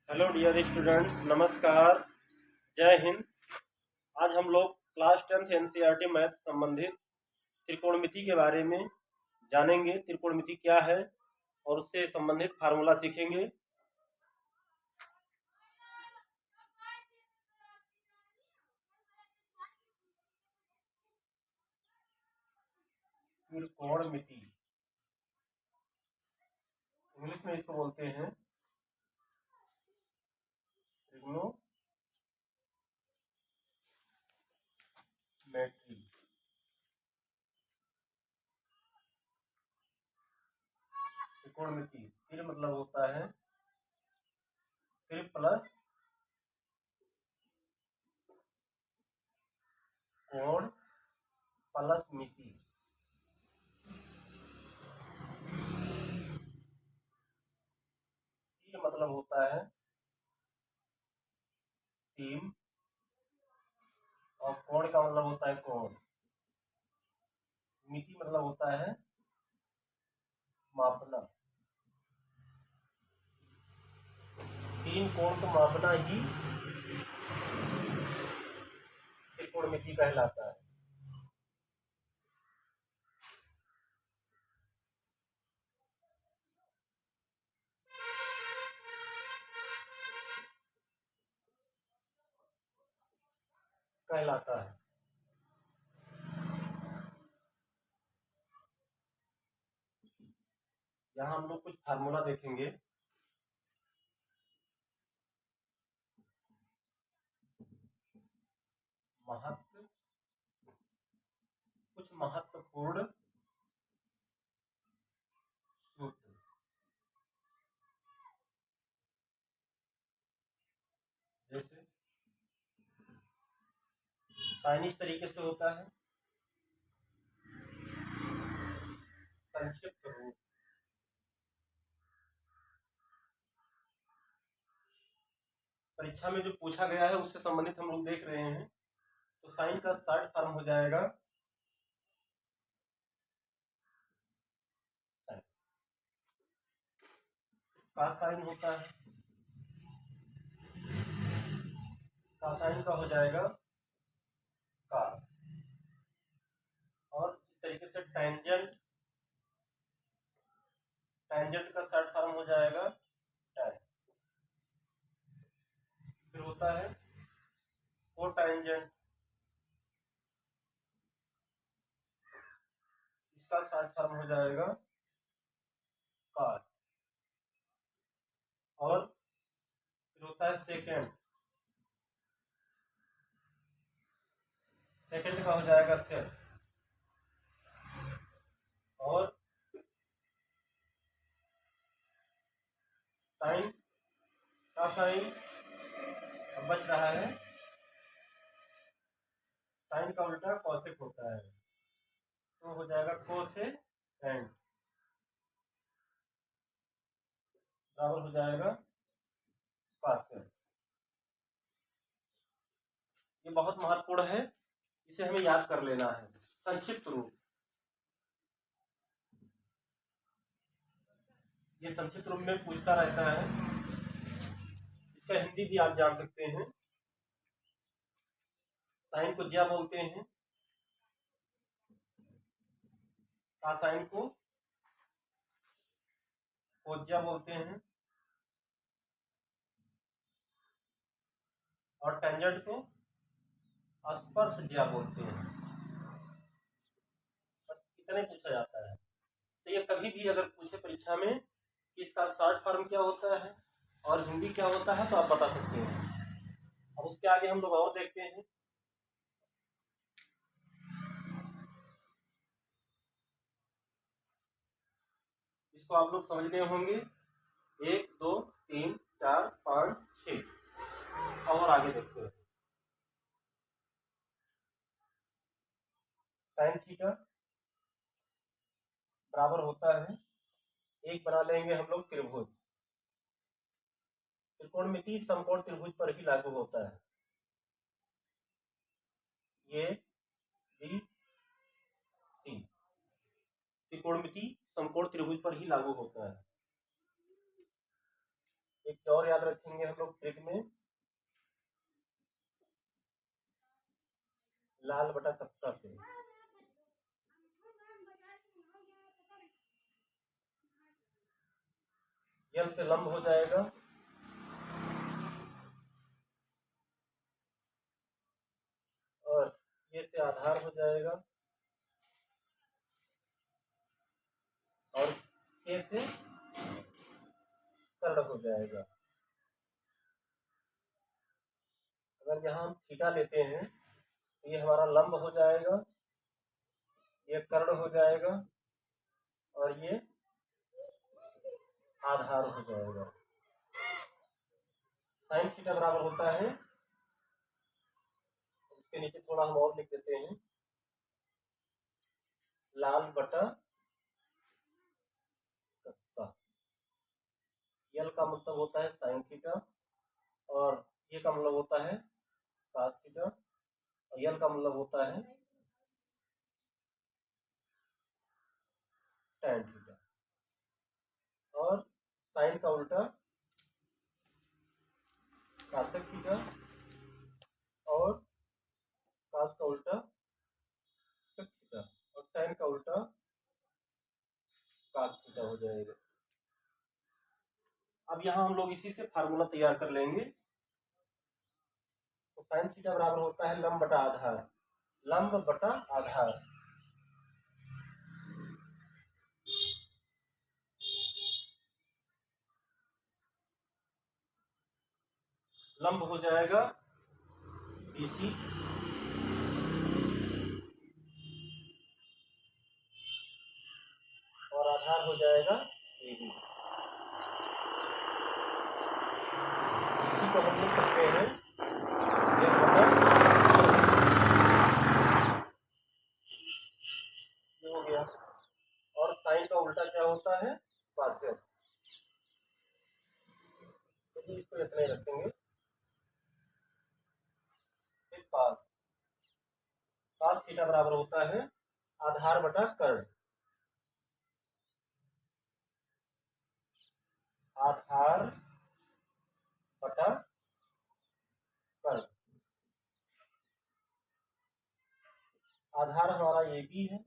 Hello dear students, नमस्कार। जय हिंद। आज हम लोग क्लास 10th एनसीईआरटी मैथ संबंधित त्रिकोणमिति के बारे में जानेंगे। त्रिकोणमिति क्या है और उससे संबंधित फार्मूला सीखेंगे। त्रिकोणमिति इंग्लिश में इसको बोलते हैं ट्रिग्नोमेट्री। त्रिकोणमिति तिर मतलब होता है तिर प्लस कोण प्लस मिति। तिर मतलब होता है 3 और कोण का मतलब होता है कोण। मिति मतलब होता है मापना। 3 कोण को मापना ही त्रिकोणमिति कहलाता है। कहलाता है। यहाँ हम लोग कुछ फार्मूला देखेंगे। महत्व कुछ महत्वपूर्ण सूत्र। जैसे साइन इस तरीके से होता है, संक्षिप्त रूप। परीक्षा में जो पूछा गया है उससे संबंधित हम लोग देख रहे हैं। तो साइन का शॉर्ट फॉर्म हो जाएगा साइन। का साइन होता है, का साइन का हो जाएगा कास। और इस तरीके से टेंजेंट, टेंजेंट का शॉर्ट फॉर्म हो जाएगा टैन। फिर होता है कोटेंजेंट, इसका शॉर्ट फॉर्म हो जाएगा कॉस। और फिर होता है सेकेंड, सेकेंड का हो जाएगा सेक। और साइन का साइन अब बच रहा है, साइन का उल्टा कॉसेक होता है तो हो जाएगा कोसेक एंड बराबर हो जाएगा कॉसेक। ये बहुत महत्वपूर्ण है, इसे हमें याद कर लेना है। संक्षिप्त रूप, ये संक्षिप्त रूप में पूछता रहता है। इसका हिंदी भी आप जान सकते हैं। साइन को ज्या बोलते हैं, साइन को कोज्या बोलते हैं और टेंजेंट को स्पर्श ज्या बोलते हैं। बस इतने पूछा जाता है। तो ये कभी भी अगर पूछे परीक्षा में कि इसका शॉर्ट फॉर्म क्या होता है और हिंदी क्या होता है तो आप बता सकते हैं। अब उसके आगे हम लोग और देखते हैं। इसको आप लोग समझने होंगे। 1 2 3 4 5 6 और आगे देखते हैं। साइन थीटा बराबर होता है, एक बना लेंगे हम लोग त्रिभुज। त्रिकोणमिति समकोण त्रिभुज पर ही लागू होता है। ये बी सी त्रिकोणमिति समकोण त्रिभुज पर ही लागू होता है। एक और याद रखेंगे हम लोग ट्रिक में, लाल बटा कक्का से यल से लंब हो जाएगा और ये से आधार हो जाएगा और के से कर्ण हो जाएगा। अगर यहाँ हम थीटा लेते हैं तो ये हमारा लंब हो जाएगा, ये कर्ण हो जाएगा और ये आधार हो जाएगा। साइन थीटा बराबर होता है, उसके नीचे थोड़ा हम और लिख देते हैं, लाल बटा कक्का। यल का मतलब होता है साइन थीटा और ये का मतलब होता है कॉस थीटा और यल का मतलब होता है टैन थीटा। और साइन का उल्टा कॉसेक थीटा और कॉस का उल्टा सेक थीटा और टैन का उल्टा कॉस थीटा हो जाएगा। अब यहाँ हम लोग इसी से फार्मूला तैयार कर लेंगे। तो साइन थीटा बराबर होता है लंब बटा आधार, लंब बटा आधार। लंब हो जाएगा BC और आधार हो जाएगा AB। इसी को हम लिख सकते हैं एक बटा ये हो गया। और साइन का उल्टा क्या होता है कॉसेक, तो इसको इतना ही रखेंगे। कॉस कॉस थीटा बराबर होता है आधार बटा कर्ण, आधार बटा कर्ण। आधार हमारा AB है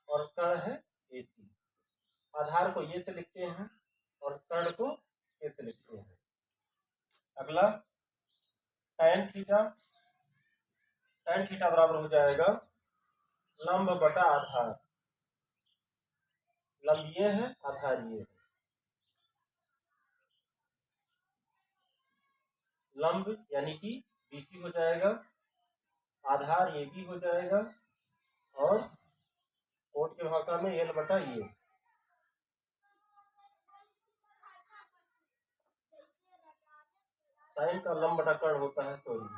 और कर्ण है AC। आधार को ये से लिखते हैं और कर्ण को ए से लिखते हैं। अगला टैन थीटा, टैन थीटा बराबर हो जाएगा लंब बटा आधार, लंब ये है आधार ये है। लंब यानी कि BC हो जाएगा, आधार AB हो जाएगा और कोट की भाषा में L बटा ये। साइन का लंब बटा कर्ण होता है, सॉरी।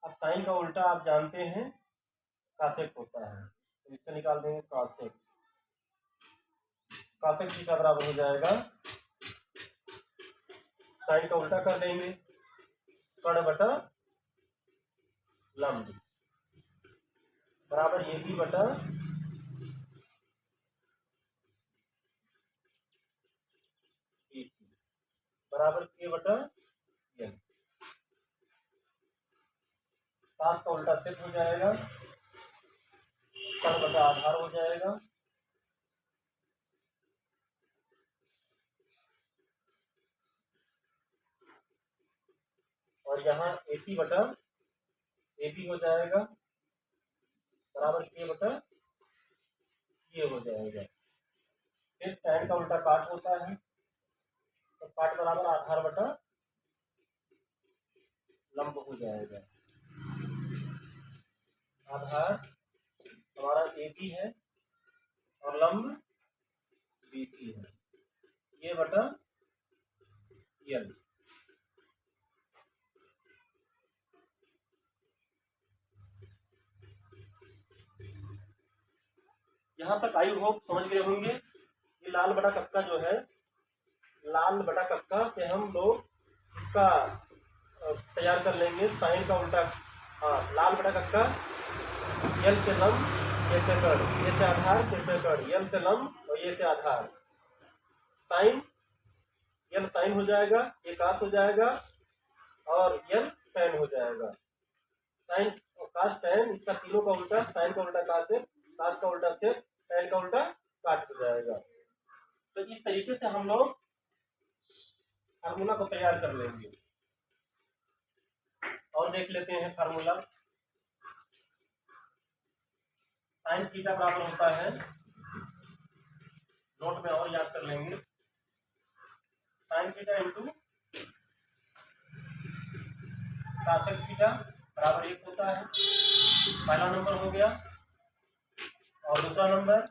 अब साइन का उल्टा आप जानते हैं कॉसेक होता है, तो इससे निकाल देंगे कॉसेक। कॉसेक थीटा बराबर हो जाएगा, साइन का उल्टा कर देंगे कर्ण बटा लंब बराबर AB बटा BC बराबर K बटा L। कॉस का उल्टा सेक हो जाएगा, कर्ण बटा आधार हो जाएगा और यहाँ AC बटा AB हो जाएगा बराबर K बटा ये हो जाएगा। फिर टैन का उल्टा काट होता है, तो काट बराबर आधार बटा लंब हो जाएगा। आधार हमारा AB है और लंब BC है, ये बटा L। यहाँ तक आई होप समझ गए होंगे। ये लाल बटा कक्का जो है, लाल बटा कक्का से हम लोग इसका तैयार कर लेंगे साइन का उल्टा। हाँ, लाल बटा कक्का L से लंब ये सेकंड, ये से आधार, ये सेकंड, यल से लंब और ये से आधार। साइन, यल साइन हो जाएगा, ये कास हो जाएगा और यल टैन हो जाएगा। साइन और कास टैन, इसका तीनों का उल्टा, साइन का उल्टा कास है, कास का उल्टा से, टैन का उल्टा काट हो जाएगा। तो इस तरीके से हम लोग फार्मूला को तैयार कर लेंगे और देख लेते हैं फार्मूला। साइन थीटा बराबर होता है, नोट में और याद कर लेंगे, साइन थीटा इंटू कासेक थीटा बराबर 1 होता है। पहला नंबर हो गया। और दूसरा नंबर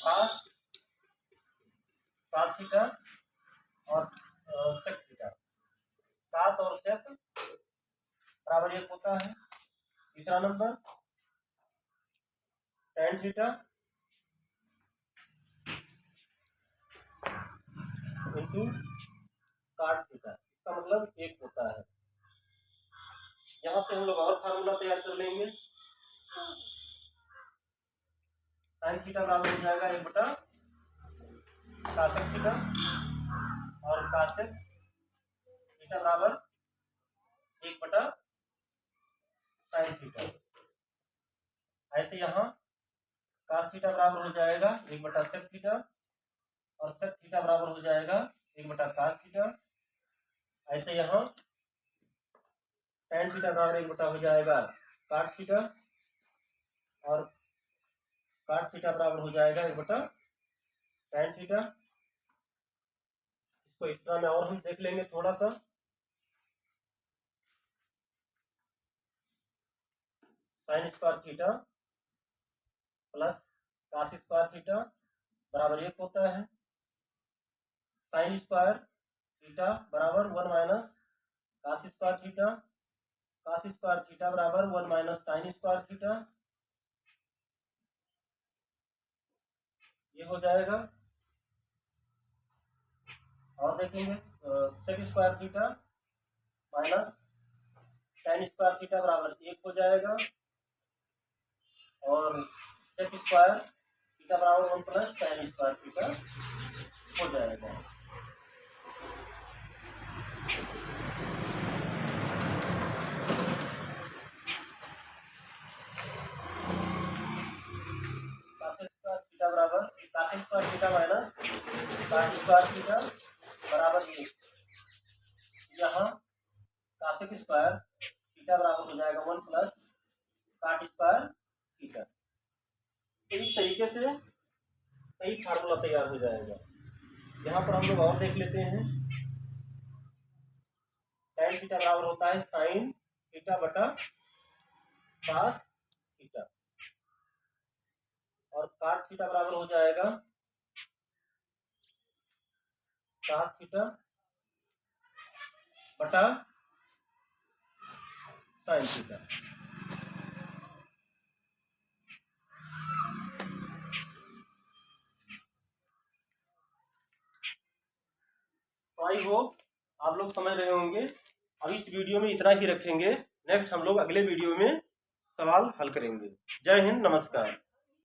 कास थीटा और सेक थीटा, कास और सेक बराबर 1 होता है। तीसरा नंबर टैन थीटा इंटू काट थीटा, इसका मतलब 1 होता है। यहाँ से हम लोग और फार्मूला तैयार कर लेंगे। साइन थीटा बराबर हो जाएगा 1 बटा कासेक थीटा और कासेक थीटा बराबर 1 बटा साइन थीटा। ऐसे यहाँ कास थीटा बराबर हो जाएगा 1 बटा सेक थीटा और सेक थीटा बराबर हो जाएगा 1 बटा कास थीटा। ऐसे यहाँ टैन थीटा बराबर 1 बटा हो जाएगा काट थीटा और काट थीटा बराबर हो जाएगा 1 बटा टैन थीटा। इसको इस तरह में और हम देख लेंगे थोड़ा सा। Sine square theta plus cos square theta बराबर 1 होता है। साइन स्क्वायर थीटा बराबर 1 minus cos square theta, cos square theta बराबर 1 माइनस साइन स्क्वायर थीटा, ये हो जाएगा। और देखेंगे sec square theta minus tan square theta बराबर 1 हो जाएगा और सेक स्क्वायर थीटा बराबर 1 प्लस टैन स्क्वायर थीटा हो जाएगा। थीटा बराबर cosec square theta minus cot square theta बराबर 1। यहाँ कासेक स्क्वायर थीटा बराबर हो जाएगा 1 प्लस काट स्क्वायर थीटा। तो इस तरीके से सही फार्मूला तैयार हो जाएगा। यहाँ पर हम लोग और देख लेते हैं। टैन थीटा बराबर होता है साइन थीटा बटा कास थीटा और काट थीटा बराबर हो जाएगा कास थीटा बटा साइन थीटा। तो आई होप आप लोग समझ रहे होंगे। अब इस वीडियो में इतना ही रखेंगे। नेक्स्ट हम लोग अगले वीडियो में सवाल हल करेंगे। जय हिंद, नमस्कार।